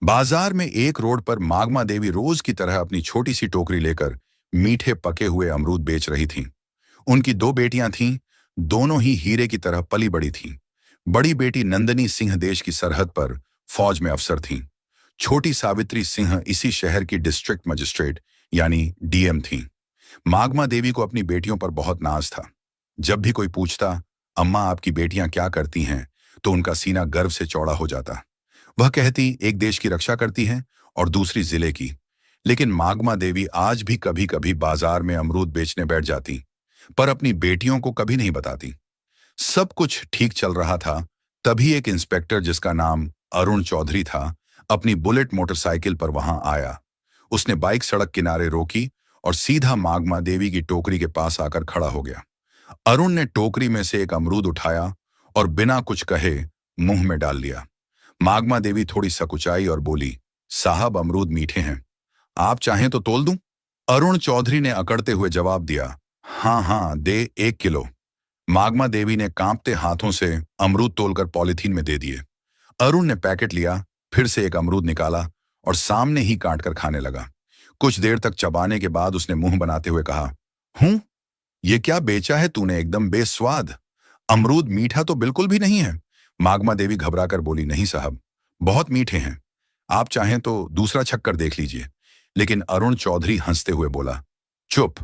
बाजार में एक रोड पर मागमा देवी रोज की तरह अपनी छोटी सी टोकरी लेकर मीठे पके हुए अमरूद बेच रही थीं। उनकी दो बेटियां थीं, दोनों ही हीरे की तरह पली बड़ी थीं। बड़ी बेटी नंदनी सिंह देश की सरहद पर फौज में अफसर थीं। छोटी सावित्री सिंह इसी शहर की डिस्ट्रिक्ट मजिस्ट्रेट यानी डीएम थीं। मागमा देवी को अपनी बेटियों पर बहुत नाज था। जब भी कोई पूछता, अम्मा आपकी बेटियां क्या करती हैं, तो उनका सीना गर्व से चौड़ा हो जाता। वह कहती एक देश की रक्षा करती हैं और दूसरी जिले की। लेकिन मागमा देवी आज भी कभी कभी बाजार में अमरूद बेचने बैठ जाती, पर अपनी बेटियों को कभी नहीं बताती। सब कुछ ठीक चल रहा था, तभी एक इंस्पेक्टर जिसका नाम अरुण चौधरी था, अपनी बुलेट मोटरसाइकिल पर वहां आया। उसने बाइक सड़क किनारे रोकी और सीधा मागमा देवी की टोकरी के पास आकर खड़ा हो गया। अरुण ने टोकरी में से एक अमरूद उठाया और बिना कुछ कहे मुंह में डाल लिया। मागमा देवी थोड़ी सकुचाई और बोली, साहब अमरूद मीठे हैं, आप चाहें तो तोल दूं? अरुण चौधरी ने अकड़ते हुए जवाब दिया, हाँ हाँ दे 1 किलो। मागमा देवी ने कांपते हाथों से अमरूद तोलकर पॉलिथीन में दे दिए। अरुण ने पैकेट लिया, फिर से एक अमरूद निकाला और सामने ही काट कर खाने लगा। कुछ देर तक चबाने के बाद उसने मुंह बनाते हुए कहा, हूं, ये क्या बेचा है तूने, एकदम बेस्वाद। अमरूद मीठा तो बिल्कुल भी नहीं है। मागमा देवी घबराकर बोली, नहीं साहब, बहुत मीठे हैं, आप चाहें तो दूसरा छक्कर देख लीजिए। लेकिन अरुण चौधरी हंसते हुए बोला, चुप,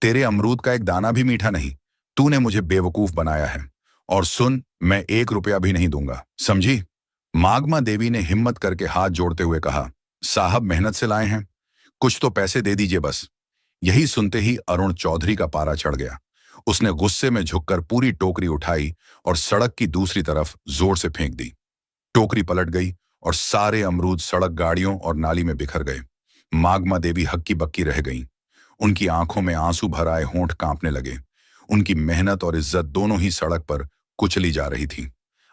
तेरे अमरूद का एक दाना भी मीठा नहीं। तूने मुझे बेवकूफ बनाया है। और सुन, मैं 1 रुपया भी नहीं दूंगा, समझी? मागमा देवी ने हिम्मत करके हाथ जोड़ते हुए कहा, साहब मेहनत से लाए हैं, कुछ तो पैसे दे दीजिए बस। यही सुनते ही अरुण चौधरी का पारा चढ़ गया। उसने गुस्से में झुककर पूरी टोकरी उठाई और सड़क की दूसरी तरफ जोर से फेंक दी। टोकरी पलट गई और सारे अमरूद सड़क, गाड़ियों और नाली में बिखर गए। मागमा देवी हक्की बक्की रह गईं। उनकी आंखों में आंसू भर आए, होंठ कांपने लगे। उनकी मेहनत और इज्जत दोनों ही सड़क पर कुचली जा रही थी।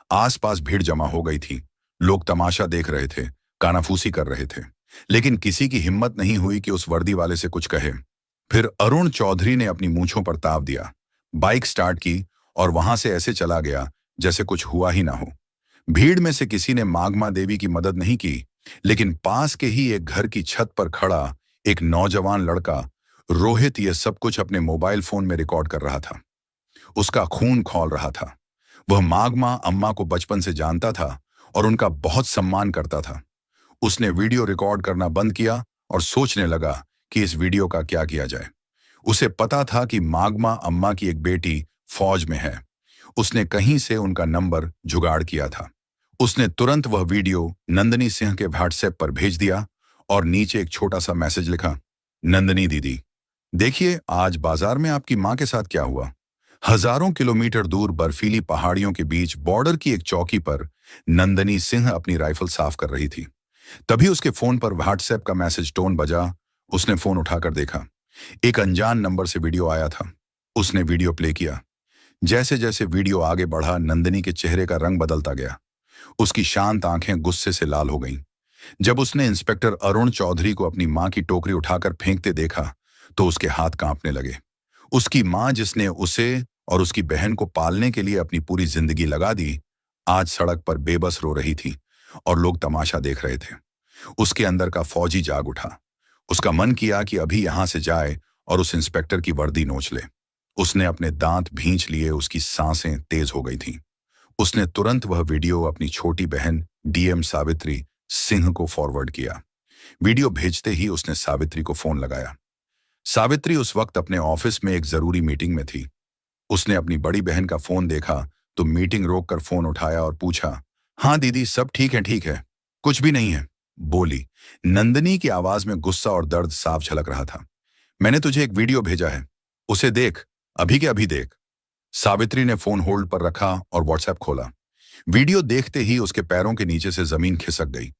आसपास भीड़ जमा हो गई थी। लोग तमाशा देख रहे थे, कानाफूसी कर रहे थे, लेकिन किसी की हिम्मत नहीं हुई कि उस वर्दी वाले से कुछ कहे। फिर अरुण चौधरी ने अपनी मूंछों पर ताव दिया, बाइक स्टार्ट की और वहां से ऐसे चला गया जैसे कुछ हुआ ही ना हो। भीड़ में से किसी ने मागमा देवी की मदद नहीं की, लेकिन पास के ही एक घर की छत पर खड़ा एक नौजवान लड़का रोहित ये सब कुछ अपने मोबाइल फोन में रिकॉर्ड कर रहा था। उसका खून खौल रहा था। वह मागमा अम्मा को बचपन से जानता था और उनका बहुत सम्मान करता था। उसने वीडियो रिकॉर्ड करना बंद किया और सोचने लगा कि इस वीडियो का क्या किया जाए। उसे पता था कि मागमा अम्मा की एक बेटी फौज में है। उसने कहीं से उनका नंबर जुगाड़ किया था। उसने तुरंत वह वीडियो नंदनी सिंह के व्हाट्सएप पर भेज दिया और नीचे एक छोटा सा मैसेज लिखा, नंदनी दीदी, देखिए आज बाजार में आपकी मां के साथ क्या हुआ। हजारों किलोमीटर दूर बर्फीली पहाड़ियों के बीच बॉर्डर की एक चौकी पर नंदनी सिंह अपनी राइफल साफ कर रही थी। तभी उसके फोन पर व्हाट्सएप का मैसेज टोन बजा। उसने फोन उठाकर देखा, एक अनजान नंबर से वीडियो आया था। उसने वीडियो प्ले किया। जैसे जैसे वीडियो आगे बढ़ा, नंदनी के चेहरे का रंग बदलता गया। उसकी शांत आंखें गुस्से से लाल हो गईं। जब उसने इंस्पेक्टर अरुण चौधरी को अपनी मां की टोकरी उठाकर फेंकते देखा, तो उसके हाथ कांपने लगे। उसकी मां, जिसने उसे और उसकी बहन को पालने के लिए अपनी पूरी जिंदगी लगा दी, आज सड़क पर बेबस रो रही थी और लोग तमाशा देख रहे थे। उसके अंदर का फौजी जाग उठा। उसका मन किया कि अभी यहां से जाए और उस इंस्पेक्टर की वर्दी नोच ले। उसने अपने दांत भींच लिए, उसकी सांसें तेज हो गई थीं। उसने तुरंत वह वीडियो अपनी छोटी बहन डीएम सावित्री सिंह को फॉरवर्ड किया। वीडियो भेजते ही उसने सावित्री को फोन लगाया। सावित्री उस वक्त अपने ऑफिस में एक जरूरी मीटिंग में थी। उसने अपनी बड़ी बहन का फोन देखा तो मीटिंग रोककर फोन उठाया और पूछा, हाँ दीदी, सब ठीक है, कुछ भी नहीं है, बोली। नंदनी की आवाज में गुस्सा और दर्द साफ झलक रहा था। मैंने तुझे एक वीडियो भेजा है, उसे देख, अभी के अभी देख। सावित्री ने फोन होल्ड पर रखा और व्हाट्सएप खोला। वीडियो देखते ही उसके पैरों के नीचे से जमीन खिसक गई।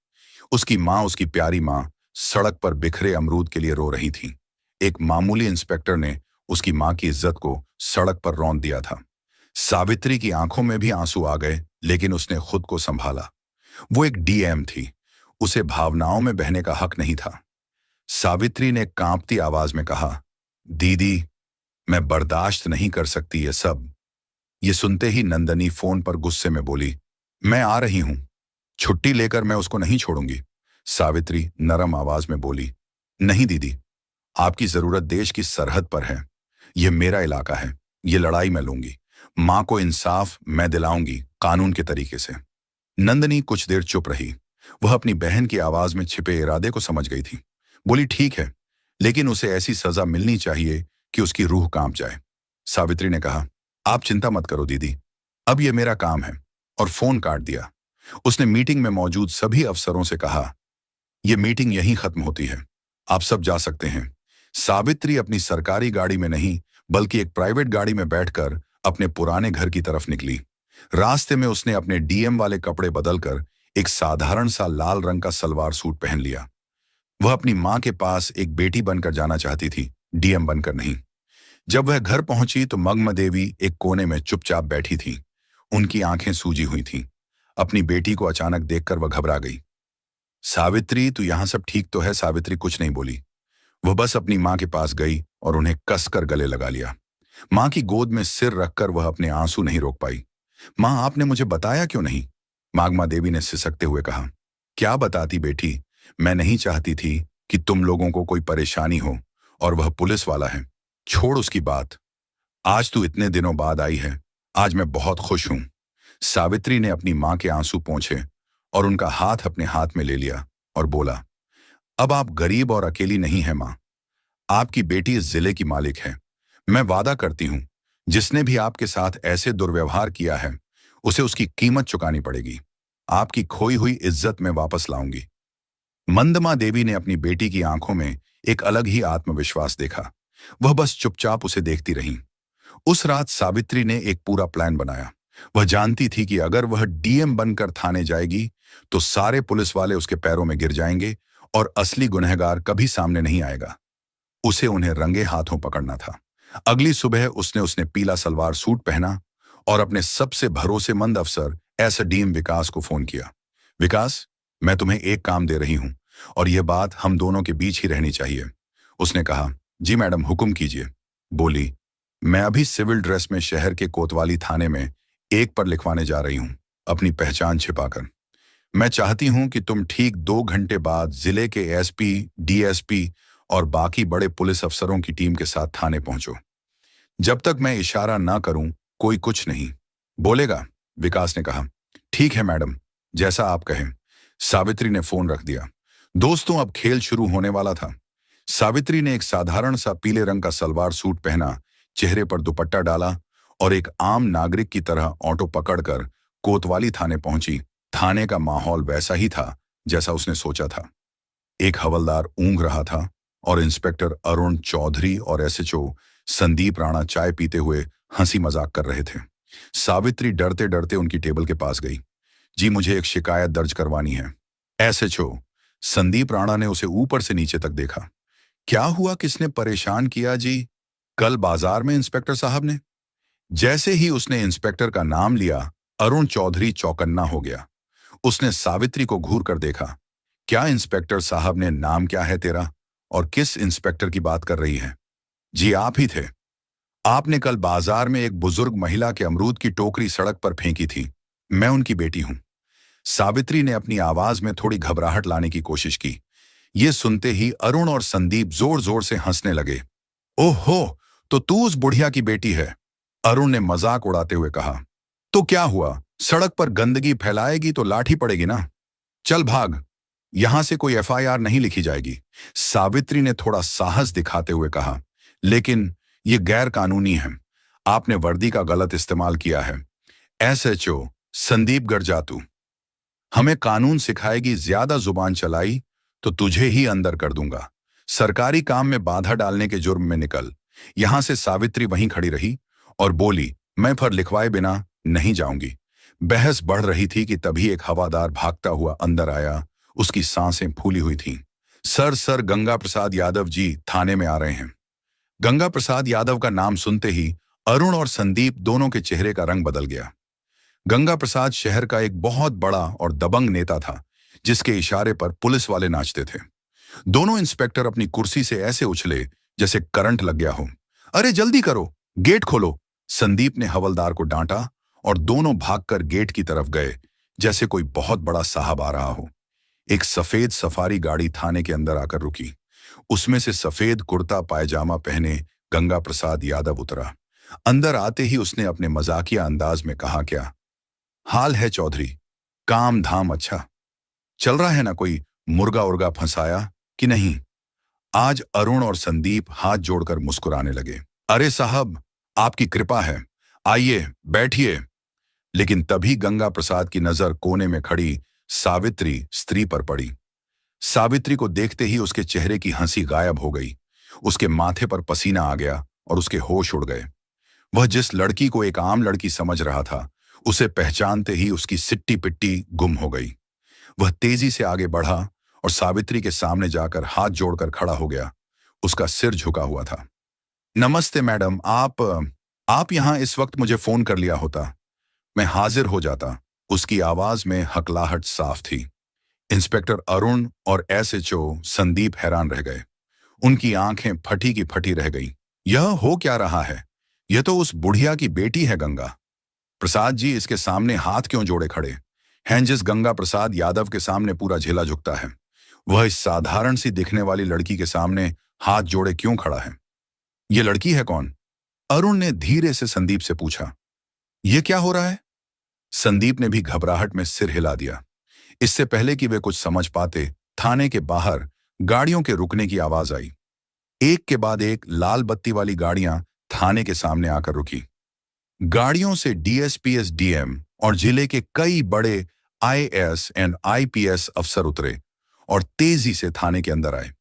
उसकी मां, उसकी प्यारी मां, सड़क पर बिखरे अमरूद के लिए रो रही थी। एक मामूली इंस्पेक्टर ने उसकी मां की इज्जत को सड़क पर रौंद दिया था। सावित्री की आंखों में भी आंसू आ गए, लेकिन उसने खुद को संभाला। वो एक डीएम थी, उसे भावनाओं में बहने का हक नहीं था। सावित्री ने कांपती आवाज में कहा, दीदी, मैं बर्दाश्त नहीं कर सकती ये सब। ये सुनते ही नंदनी फोन पर गुस्से में बोली, मैं आ रही हूं, छुट्टी लेकर मैं उसको नहीं छोड़ूंगी। सावित्री नरम आवाज में बोली, नहीं दीदी, आपकी जरूरत देश की सरहद पर है। यह मेरा इलाका है, ये लड़ाई मैं लूंगी। मां को इंसाफ मैं दिलाऊंगी, कानून के तरीके से। नंदनी कुछ देर चुप रही। वह अपनी बहन की आवाज में छिपे इरादे को समझ गई थी। बोली, ठीक है, लेकिन उसे ऐसी सजा मिलनी चाहिए कि उसकी रूह कांप जाए। सावित्री ने कहा, आप चिंता मत करो दीदी, अब यह मेरा काम है, और फोन काट दिया। उसने मीटिंग में मौजूद सभी अफसरों से कहा, यह मीटिंग यहीं खत्म होती है, आप सब जा सकते हैं। सावित्री अपनी सरकारी गाड़ी में नहीं बल्कि एक प्राइवेट गाड़ी में बैठकर अपने पुराने घर की तरफ निकली। रास्ते में उसने अपने डीएम वाले कपड़े बदलकर एक साधारण सा लाल रंग का सलवार सूट पहन लिया। वह अपनी मां के पास एक बेटी बनकर जाना चाहती थी, डीएम बनकर नहीं। जब वह घर पहुंची तो मगमा देवी एक कोने में चुपचाप बैठी थी। उनकी आंखें सूजी हुई थीं। अपनी बेटी को अचानक देखकर वह घबरा गई। सावित्री, तू यहां सब ठीक तो है? सावित्री कुछ नहीं बोली। वह बस अपनी मां के पास गई और उन्हें कसकर गले लगा लिया। मां की गोद में सिर रखकर वह अपने आंसू नहीं रोक पाई। मां, आपने मुझे बताया क्यों नहीं? मागमा देवी ने सिसकते हुए कहा। क्या बताती बेटी, मैं नहीं चाहती थी कि तुम लोगों को कोई परेशानी हो, और वह पुलिस वाला है। छोड़ उसकी बात। आज तू इतने दिनों बाद आई है, आज मैं बहुत खुश हूं। सावित्री ने अपनी मां के आंसू पोंछे और उनका हाथ अपने हाथ में ले लिया और बोला, अब आप गरीब और अकेली नहीं है मां। आपकी बेटी इस जिले की मालिक है। मैं वादा करती हूं, जिसने भी आपके साथ ऐसे दुर्व्यवहार किया है उसे उसकी कीमत चुकानी पड़ेगी। आपकी खोई हुई इज्जत में वापस लाऊंगी। मंदमा देवी ने अपनी बेटी की आंखों में एक अलग ही आत्मविश्वास देखा। वह बस चुपचाप उसे देखती रही। उस रात सावित्री ने एक पूरा प्लान बनाया। वह जानती थी कि अगर वह डीएम बनकर थाने जाएगी तो सारे पुलिस वाले उसके पैरों में गिर जाएंगे और असली गुनहगार कभी सामने नहीं आएगा। उसे उन्हें रंगे हाथों पकड़ना था। अगली सुबह उसने पीला सलवार सूट पहना और अपने सबसे भरोसेमंद अफसर एसडीएम विकास को फोन किया। विकास, मैं तुम्हें एक काम दे रही हूं और यह बात हम दोनों के बीच ही रहनी चाहिए। उसने कहा, जी मैडम, हुक्म कीजिए। बोली, मैं अभी सिविल ड्रेस में शहर के कोतवाली थाने में एक पर लिखवाने जा रही हूं, अपनी पहचान छिपाकर। मैं चाहती हूं कि तुम ठीक 2 घंटे बाद जिले के एसपी, डीएसपी और बाकी बड़े पुलिस अफसरों की टीम के साथ थाने पहुंचो। जब तक मैं इशारा ना करूं, कोई कुछ नहीं बोलेगा। विकास ने कहा, ठीक है मैडम, जैसा आप कहें। सावित्री ने फोन रख दिया। दोस्तों, अब खेल शुरू होने वाला था। सावित्री ने एक साधारण सा पीले रंग का सलवार सूट पहना, चेहरे पर दुपट्टा डाला और एक आम नागरिक की तरह ऑटो पकड़कर कोतवाली थाने पहुंची। थाने का माहौल वैसा ही था जैसा उसने सोचा था। एक हवलदार ऊँघ रहा था और इंस्पेक्टर अरुण चौधरी और एसएचओ संदीप राणा चाय पीते हुए हंसी मजाक कर रहे थे। सावित्री डरते डरते उनकी टेबल के पास गई। जी, मुझे एक शिकायत दर्ज करवानी है। एसएचओ संदीप राणा ने उसे ऊपर से नीचे तक देखा। क्या हुआ, किसने परेशान किया जी? कल बाजार में इंस्पेक्टर साहब ने। जैसे ही उसने इंस्पेक्टर का नाम लिया, अरुण चौधरी चौकन्ना हो गया। उसने सावित्री को घूर कर देखा। क्या इंस्पेक्टर साहब ने? नाम क्या है तेरा और किस इंस्पेक्टर की बात कर रही है? जी, आप ही थे। आपने कल बाजार में एक बुजुर्ग महिला के अमरूद की टोकरी सड़क पर फेंकी थी। मैं उनकी बेटी हूं। सावित्री ने अपनी आवाज में थोड़ी घबराहट लाने की कोशिश की। यह सुनते ही अरुण और संदीप जोर जोर से हंसने लगे। ओहो, तो तू उस बुढ़िया की बेटी है? अरुण ने मजाक उड़ाते हुए कहा। तो क्या हुआ, सड़क पर गंदगी फैलाएगी तो लाठी पड़ेगी ना। चल भाग, यहां से कोई एफआईआर नहीं लिखी जाएगी। सावित्री ने थोड़ा साहस दिखाते हुए कहा, लेकिन यह गैर कानूनी है। आपने वर्दी का गलत इस्तेमाल किया है। एसएचओ संदीप गरजातू, हमें कानून सिखाएगी, ज्यादा जुबान चलाई तो तुझे ही अंदर कर दूंगा। सरकारी काम में बाधा डालने के जुर्म में निकल। यहां से सावित्री वहीं खड़ी रही और बोली, मैं पर लिखवाए बिना नहीं जाऊंगी। बहस बढ़ रही थी कि तभी एक हवादार भागता हुआ अंदर आया। उसकी सांसें फूली हुई थीं। सर गंगा प्रसाद यादव जी थाने में आ रहे हैं। गंगा प्रसाद यादव का नाम सुनते ही अरुण और संदीप दोनों के चेहरे का रंग बदल गया। गंगा प्रसाद शहर का एक बहुत बड़ा और दबंग नेता था, जिसके इशारे पर पुलिस वाले नाचते थे। दोनों इंस्पेक्टर अपनी कुर्सी से ऐसे उछले जैसे करंट लग गया हो। अरे जल्दी करो, गेट खोलो। संदीप ने हवलदार को डांटा और दोनों भागकर गेट की तरफ गए, जैसे कोई बहुत बड़ा साहब आ रहा हो। एक सफेद सफारी गाड़ी थाने के अंदर आकर रुकी। उसमें से सफेद कुर्ता पायजामा पहने गंगा प्रसाद यादव उतरा। अंदर आते ही उसने अपने मजाकिया अंदाज में कहा, क्या हाल है चौधरी? काम धाम अच्छा चल रहा है ना? कोई मुर्गा उर्गा फंसाया कि नहीं? आज अरुण और संदीप हाथ जोड़कर मुस्कुराने लगे। अरे साहब, आपकी कृपा है, आइए बैठिए। लेकिन तभी गंगा प्रसाद की नजर कोने में खड़ी सावित्री स्त्री पर पड़ी। सावित्री को देखते ही उसके चेहरे की हंसी गायब हो गई। उसके माथे पर पसीना आ गया और उसके होश उड़ गए। वह जिस लड़की को एक आम लड़की समझ रहा था, उसे पहचानते ही उसकी सिट्टी पिट्टी गुम हो गई। वह तेजी से आगे बढ़ा और सावित्री के सामने जाकर हाथ जोड़कर खड़ा हो गया। उसका सिर झुका हुआ था। नमस्ते मैडम, आप यहां इस वक्त मुझे फोन कर लिया होता, मैं हाजिर हो जाता। उसकी आवाज में हकलाहट साफ थी। इंस्पेक्टर अरुण और एसएचओ संदीप हैरान रह गए। उनकी आंखें फटी की फटी रह गईं। यह हो क्या रहा है? यह तो उस बुढ़िया की बेटी है गंगा प्रसाद जी। इसके सामने हाथ क्यों जोड़े खड़े हैं? जिस गंगा प्रसाद यादव के सामने पूरा झेला झुकता है, वह इस साधारण सी दिखने वाली लड़की के सामने हाथ जोड़े क्यों खड़ा है? यह लड़की है कौन? अरुण ने धीरे से संदीप से पूछा। यह क्या हो रहा है? संदीप ने भी घबराहट में सिर हिला दिया। इससे पहले कि वे कुछ समझ पाते, थाने के बाहर गाड़ियों के रुकने की आवाज आई। एक के बाद एक लाल बत्ती वाली गाड़ियां थाने के सामने आकर रुकी। गाड़ियों से डीएसपीएस डीएम और जिले के कई बड़े आईएएस एंड आईपीएस अफसर उतरे और तेजी से थाने के अंदर आए।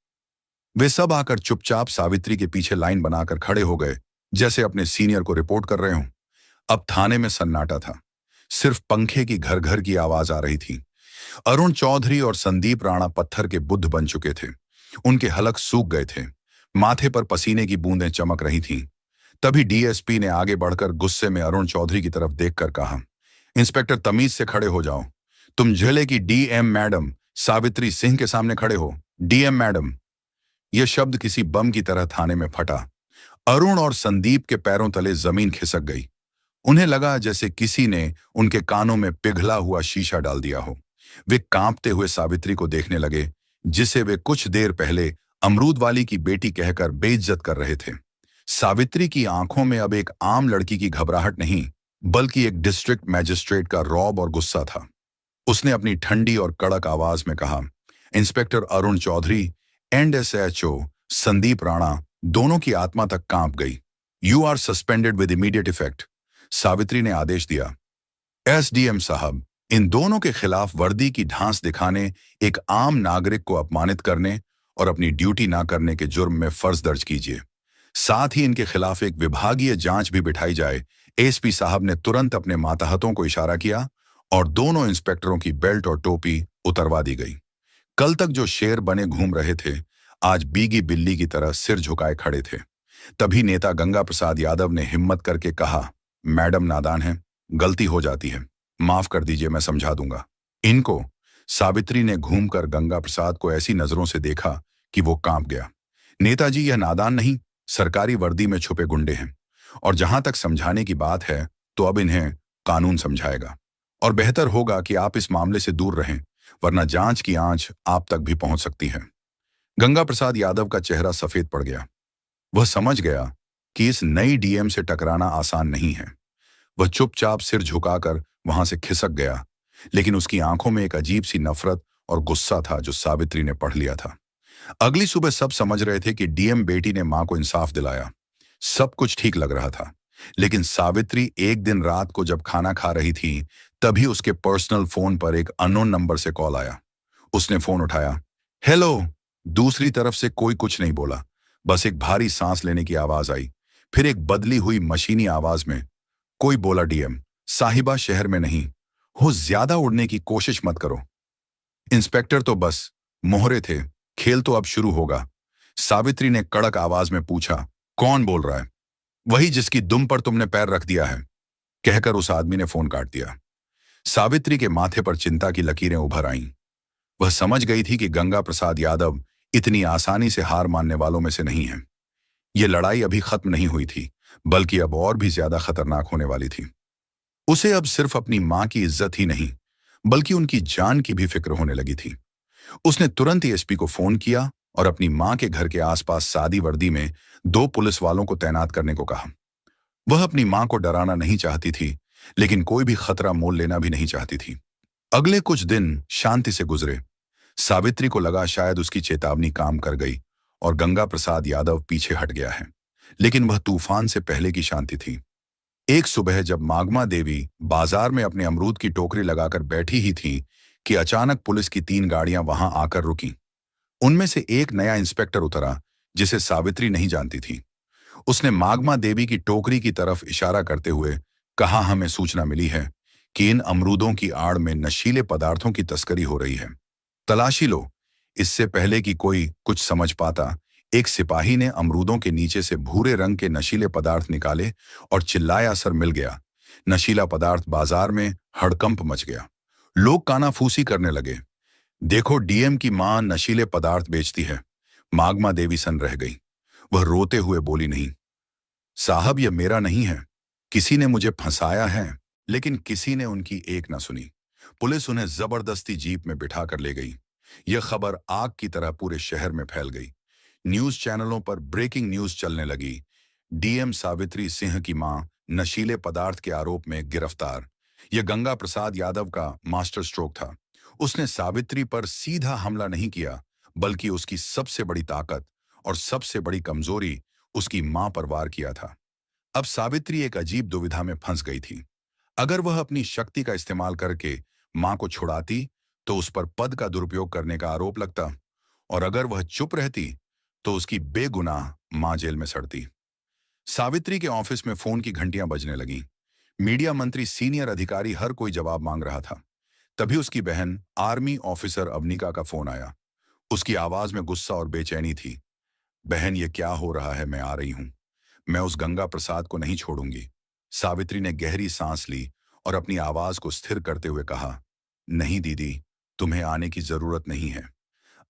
वे सब आकर चुपचाप सावित्री के पीछे लाइन बनाकर खड़े हो गए, जैसे अपने सीनियर को रिपोर्ट कर रहे हों। अब थाने में सन्नाटा था। सिर्फ पंखे की घर घर की आवाज आ रही थी। अरुण चौधरी और संदीप राणा पत्थर के बुद्ध बन चुके थे। उनके हलक सूख गए थे। माथे पर पसीने की बूंदें चमक रही थीं। तभी डीएसपी ने आगे बढ़कर गुस्से में अरुण चौधरी की तरफ देखकर कहा, इंस्पेक्टर तमीज से खड़े हो जाओ। तुम जिले की डीएम मैडम सावित्री सिंह के सामने खड़े हो। DM madam. यह शब्द किसी बम की तरह थाने में फटा। अरुण और संदीप के पैरों तले जमीन खिसक गई। उन्हें लगा जैसे किसी ने उनके कानों में पिघला हुआ शीशा डाल दिया हो। वे कांपते हुए सावित्री को देखने लगे, जिसे वे कुछ देर पहले अमरूद वाली की बेटी कहकर बेइज्जत कर रहे थे। सावित्री की आंखों में अब एक आम लड़की की घबराहट नहीं, बल्कि एक डिस्ट्रिक्ट मैजिस्ट्रेट का रौब और गुस्सा था। उसने अपनी ठंडी और कड़क आवाज में कहा, inspector Arun Chaudhary and SHO Sandeep Rana, दोनों की आत्मा तक कांप गई। You are suspended with immediate effect. Savitri ने आदेश दिया। एसडीएम साहब, इन दोनों के खिलाफ वर्दी की ढांस दिखाने, एक आम नागरिक को अपमानित करने और अपनी ड्यूटी ना करने के जुर्म में फर्ज दर्ज कीजिए। साथ ही इनके खिलाफ एक विभागीय जांच भी बिठाई जाए। एसपी साहब ने तुरंत अपने मातहतों को इशारा किया और दोनों इंस्पेक्टरों की बेल्ट और टोपी उतरवा दी गई। कल तक जो शेर बने घूम रहे थे, आज बीगी बिल्ली की तरह सिर झुकाए खड़े थे। तभी नेता गंगा प्रसाद यादव ने हिम्मत करके कहा, मैडम नादान है, गलती हो जाती है, माफ कर दीजिए, मैं समझा दूंगा इनको। सावित्री ने घूमकर गंगा प्रसाद को ऐसी नजरों से देखा कि वो कांप गया। नेताजी, यह नादान नहीं, सरकारी वर्दी में छुपे गुंडे हैं, और जहां तक समझाने की बात है तो अब इन्हें कानून समझाएगा। और बेहतर होगा कि आप इस मामले से दूर रहें, वरना जांच की आंच आप तक भी पहुंच सकती है। गंगा प्रसाद यादव का चेहरा सफेद पड़ गया। वह समझ गया कि इस नई डीएम से टकराना आसान नहीं है। वह चुपचाप सिर झुकाकर वहां से खिसक गया, लेकिन उसकी आंखों में एक अजीब सी नफरत और गुस्सा था जो सावित्री ने पढ़ लिया था। अगली सुबह सब समझ रहे थे कि डीएम बेटी ने मां को इंसाफ दिलाया। सब कुछ ठीक लग रहा था, लेकिन सावित्री एक दिन रात को जब खाना खा रही थी, तभी उसके पर्सनल फोन पर एक अननोन नंबर से कॉल आया। उसने फोन उठाया। हेलो। दूसरी तरफ से कोई कुछ नहीं बोला, बस एक भारी सांस लेने की आवाज आई। फिर एक बदली हुई मशीनी आवाज में कोई बोला, डीएम साहिबा शहर में नहीं हो, ज्यादा उड़ने की कोशिश मत करो। इंस्पेक्टर तो बस मोहरे थे, खेल तो अब शुरू होगा। सावित्री ने कड़क आवाज में पूछा, कौन बोल रहा है? वही जिसकी दुम पर तुमने पैर रख दिया है, कहकर उस आदमी ने फोन काट दिया। सावित्री के माथे पर चिंता की लकीरें उभर आईं। वह समझ गई थी कि गंगा प्रसाद यादव इतनी आसानी से हार मानने वालों में से नहीं है। यह लड़ाई अभी खत्म नहीं हुई थी, बल्कि अब और भी ज्यादा खतरनाक होने वाली थी। उसे अब सिर्फ अपनी मां की इज्जत ही नहीं, बल्कि उनकी जान की भी फिक्र होने लगी थी। उसने तुरंत ही एसपी को फोन किया और अपनी मां के घर के आसपास सादी वर्दी में 2 पुलिस वालों को तैनात करने को कहा। वह अपनी मां को डराना नहीं चाहती थी, लेकिन कोई भी खतरा मोल लेना भी नहीं चाहती थी। अगले कुछ दिन शांति से गुजरे। सावित्री को लगा शायद उसकी चेतावनी काम कर गई और गंगा प्रसाद यादव पीछे हट गया है, लेकिन वह तूफान से पहले की शांति थी। एक सुबह जब मागमा देवी बाजार में अपने अमरूद की टोकरी लगाकर बैठी ही थी कि अचानक पुलिस की 3 गाड़ियां वहां आकर रुकीं। उनमें से एक नया इंस्पेक्टर उतरा, जिसे सावित्री नहीं जानती थी। उसने मागमा देवी की टोकरी की तरफ इशारा करते हुए कहा, हमें सूचना मिली है कि इन अमरूदों की आड़ में नशीले पदार्थों की तस्करी हो रही है। तलाशी लो। इससे पहले कि कोई कुछ समझ पाता, एक सिपाही ने अमरूदों के नीचे से भूरे रंग के नशीले पदार्थ निकाले और चिल्लाया, असर मिल गया। नशीला पदार्थ बाजार में हड़कंप मच गया। लोग कानाफूसी करने लगे। देखो, डीएम की मां नशीले पदार्थ बेचती है। मागमा देवी सन रह गई। वह रोते हुए बोली, नहीं साहब, यह मेरा नहीं है। किसी ने मुझे फंसाया है। लेकिन किसी ने उनकी एक न सुनी। पुलिस उन्हें जबरदस्ती जीप में बिठाकर ले गई। यह खबर आग की तरह पूरे शहर में फैल गई। न्यूज चैनलों पर ब्रेकिंग न्यूज चलने लगी। डीएम सावित्री सिंह की मां नशीले पदार्थ के आरोप में गिरफ्तार। यह गंगा प्रसाद यादव का मास्टर स्ट्रोक था। उसने सावित्री पर सीधा हमला नहीं किया, बल्कि उसकी सबसे बड़ी ताकत और सबसे बड़ी कमजोरी, उसकी मां पर वार किया था। अब सावित्री एक अजीब दुविधा में फंस गई थी। अगर वह अपनी शक्ति का इस्तेमाल करके मां को छुड़ाती तो उस पर पद का दुरुपयोग करने का आरोप लगता, और अगर वह चुप रहती तो उसकी बेगुनाह मां जेल में सड़ती। सावित्री के ऑफिस में फोन की घंटियां बजने लगीं। मीडिया मंत्री, सीनियर अधिकारी, हर कोई जवाब मांग रहा था। तभी उसकी बहन आर्मी ऑफिसर अवनिका का फोन आया। उसकी आवाज में गुस्सा और बेचैनी थी। बहन, ये क्या हो रहा है? मैं आ रही हूं। मैं उस गंगा प्रसाद को नहीं छोड़ूंगी। सावित्री ने गहरी सांस ली और अपनी आवाज को स्थिर करते हुए कहा, नहीं दीदी, तुम्हें आने की जरूरत नहीं है।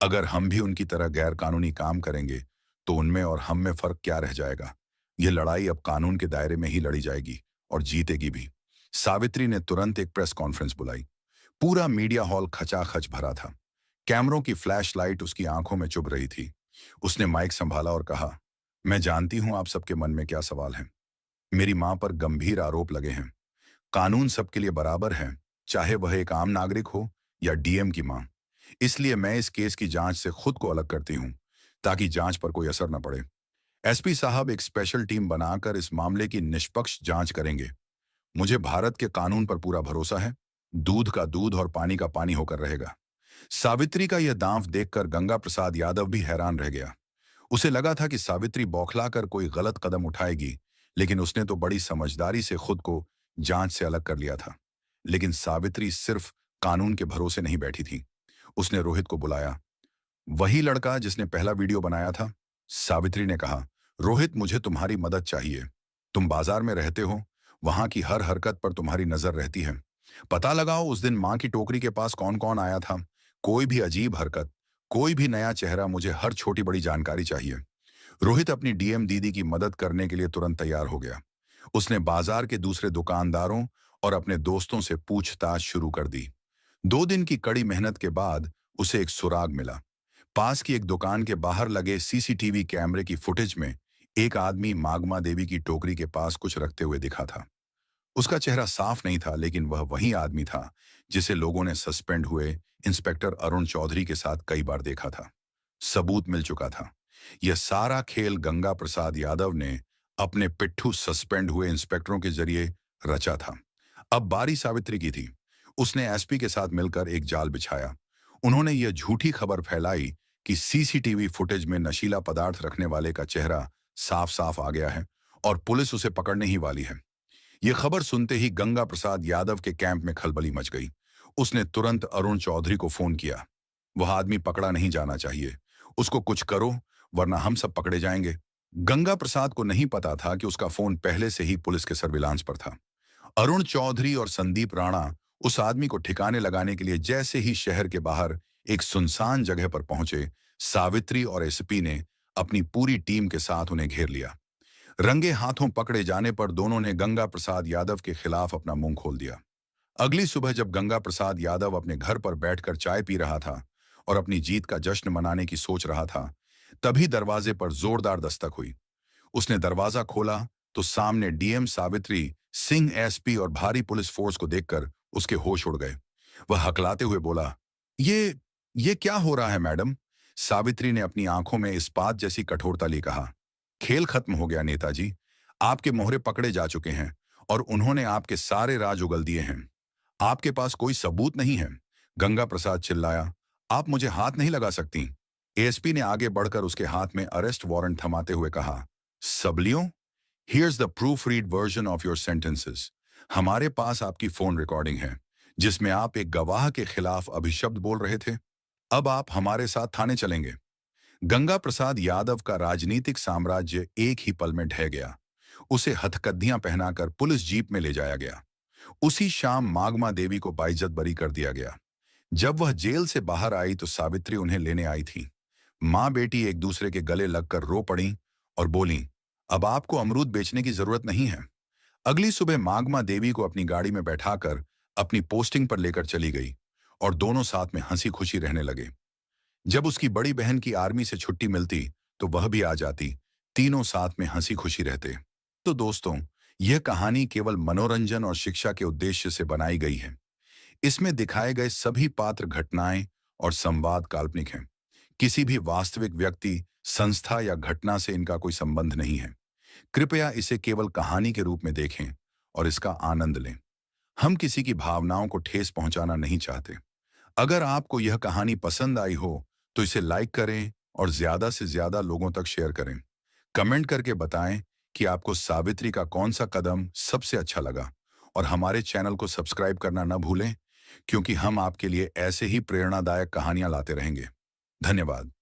अगर हम भी उनकी तरह गैर कानूनी काम करेंगे तो उनमें और हम में फर्क क्या रह जाएगा? यह लड़ाई अब कानून के दायरे में ही लड़ी जाएगी और जीतेगी भी। सावित्री ने तुरंत एक प्रेस कॉन्फ्रेंस बुलाई। पूरा मीडिया हॉल खचाखच भरा था। कैमरों की फ्लैश लाइट उसकी आंखों में चुभ रही थी। उसने माइक संभाला और कहा, मैं जानती हूं आप सबके मन में क्या सवाल है। मेरी मां पर गंभीर आरोप लगे हैं। कानून सबके लिए बराबर है, चाहे वह एक आम नागरिक हो या डीएम की मां। इसलिए मैं इस केस की जांच से खुद को अलग करती हूं, ताकि जांच पर कोई असर न पड़े। एसपी साहब एक स्पेशल टीम बनाकर इस मामले की निष्पक्ष जांच करेंगे। मुझे भारत के कानून पर पूरा भरोसा है। दूध का दूध और पानी का पानी होकर रहेगा। सावित्री का यह दांव देखकर गंगा प्रसाद यादव भी हैरान रह गया। उसे लगा था कि सावित्री बौखलाकर कोई गलत कदम उठाएगी, लेकिन उसने तो बड़ी समझदारी से खुद को जांच से अलग कर लिया था। लेकिन सावित्री सिर्फ कानून के भरोसे नहीं बैठी थी। उसने रोहित को बुलाया। वही लड़का जिसने पहला वीडियो बनाया था? सावित्री ने कहा, रोहित, मुझे तुम्हारी मदद चाहिए। तुम बाजार में रहते हो, वहां की हर हरकत पर तुम्हारी नजर रहती है। पता लगाओ उस दिन मां की टोकरी के पास कौन कौन आया था। कोई भी अजीब हरकत, कोई भी नया चेहरा, मुझे हर छोटी बड़ी जानकारी चाहिए। रोहित अपनी डीएम दीदी की मदद करने के लिए तुरंत तैयार हो गया। उसने बाजार के दूसरे दुकानदारों और अपने दोस्तों से पूछताछ शुरू कर दी। 2 दिन की कड़ी मेहनत के बाद उसे एक सुराग मिला। पास की एक दुकान के बाहर लगे सीसीटीवी कैमरे की फुटेज में एक आदमी मागमा देवी की टोकरी के पास कुछ रखते हुए दिखा था। उसका चेहरा साफ नहीं था, लेकिन वह वही आदमी था जिसे लोगों ने सस्पेंड हुए इंस्पेक्टर अरुण चौधरी के साथ कई बार देखा था। सबूत मिल चुका था। यह सारा खेल गंगा प्रसाद यादव ने अपने पिट्ठू सस्पेंड हुए इंस्पेक्टरों के जरिए रचा था। अब बारी सावित्री की थी। उसने एसपी के साथ मिलकर एक जाल बिछाया। उन्होंने यह झूठी खबर फैलाई कि सीसीटीवी फुटेज में नशीला पदार्थ रखने वाले का चेहरा साफ साफ आ गया है और पुलिस उसे पकड़ने ही वाली है। यह खबर सुनते ही गंगा प्रसाद यादव के कैंप में खलबली मच गई। उसने तुरंत अरुण चौधरी को फोन किया। वह आदमी पकड़ा नहीं जाना चाहिए। उसको कुछ करो, वरना हम सब पकड़े जाएंगे। गंगा प्रसाद को नहीं पता था कि उसका फोन पहले से ही पुलिस के सर्विलांस पर था। अरुण चौधरी और संदीप राणा उस आदमी को ठिकाने लगाने के लिए जैसे ही शहर के बाहर एक सुनसान जगह पर पहुंचे, सावित्री और एसपी ने अपनी पूरी टीम के साथ उन्हें घेर लिया। रंगे हाथों पकड़े जाने पर दोनों ने गंगा प्रसाद यादव के खिलाफ अपना मुंह खोल दिया। अगली सुबह जब गंगा प्रसाद यादव अपने घर पर बैठकर चाय पी रहा था, और अपनी जीत का जश्न मनाने की सोच रहा था, तभी दरवाजे पर जोरदार दस्तक हुई। उसने दरवाजा खोला तो सामने डीएम सावित्री सिंह एसपी और भारी पुलिस फोर्स को देखकर उसके होश उड़ गए। वह हकलाते हुए बोला, ये ये क्या हो रहा है मैडम? सावित्री ने अपनी आंखों में इस्पात जैसी कठोरता ली कहा, खेल खत्म हो गया नेताजी। आपके मोहरे पकड़े जा चुके हैं और उन्होंने आपके सारे राज उगल दिए हैं। आपके पास कोई सबूत नहीं है। गंगा प्रसाद चिल्लाया, आप मुझे हाथ नहीं लगा सकती। एएसपी ने आगे बढ़कर उसके हाथ में अरेस्ट वारंट थमाते हुए कहा, सबलियों, here's the proofread version of your sentences. हमारे पास आपकी फोन रिकॉर्डिंग है जिसमें आप एक गवाह के खिलाफ अभिशप्त बोल रहे थे। अब आप हमारे साथ थाने चलेंगे। गंगा प्रसाद यादव का राजनीतिक साम्राज्य एक ही पल में ढह गया। उसे हथकद्दियां पहनाकर पुलिस जीप में ले जाया गया। उसी शाम मागमा देवी को बाइज्जत बरी कर दिया गया। जब वह जेल से बाहर आई तो सावित्री उन्हें लेने आई थी। माँ बेटी एक दूसरे के गले लगकर रो पड़ी और बोली, अब आपको अमरूद बेचने की जरूरत नहीं है। अगली सुबह मागमा देवी को अपनी गाड़ी में बैठाकर अपनी पोस्टिंग पर लेकर चली गई और दोनों साथ में हंसी खुशी रहने लगे। जब उसकी बड़ी बहन की आर्मी से छुट्टी मिलती तो वह भी आ जाती। तीनों साथ में हंसी खुशी रहते। तो दोस्तों, यह कहानी केवल मनोरंजन और शिक्षा के उद्देश्य से बनाई गई है। इसमें दिखाए गए सभी पात्र, घटनाएं और संवाद काल्पनिक हैं। किसी भी वास्तविक व्यक्ति, संस्था या घटना से इनका कोई संबंध नहीं है। कृपया इसे केवल कहानी के रूप में देखें और इसका आनंद लें। हम किसी की भावनाओं को ठेस पहुंचाना नहीं चाहते। अगर आपको यह कहानी पसंद आई हो तो इसे लाइक करें और ज्यादा से ज्यादा लोगों तक शेयर करें। कमेंट करके बताएं कि आपको सावित्री का कौन सा कदम सबसे अच्छा लगा, और हमारे चैनल को सब्सक्राइब करना न भूलें, क्योंकि हम आपके लिए ऐसे ही प्रेरणादायक कहानियां लाते रहेंगे। धन्यवाद।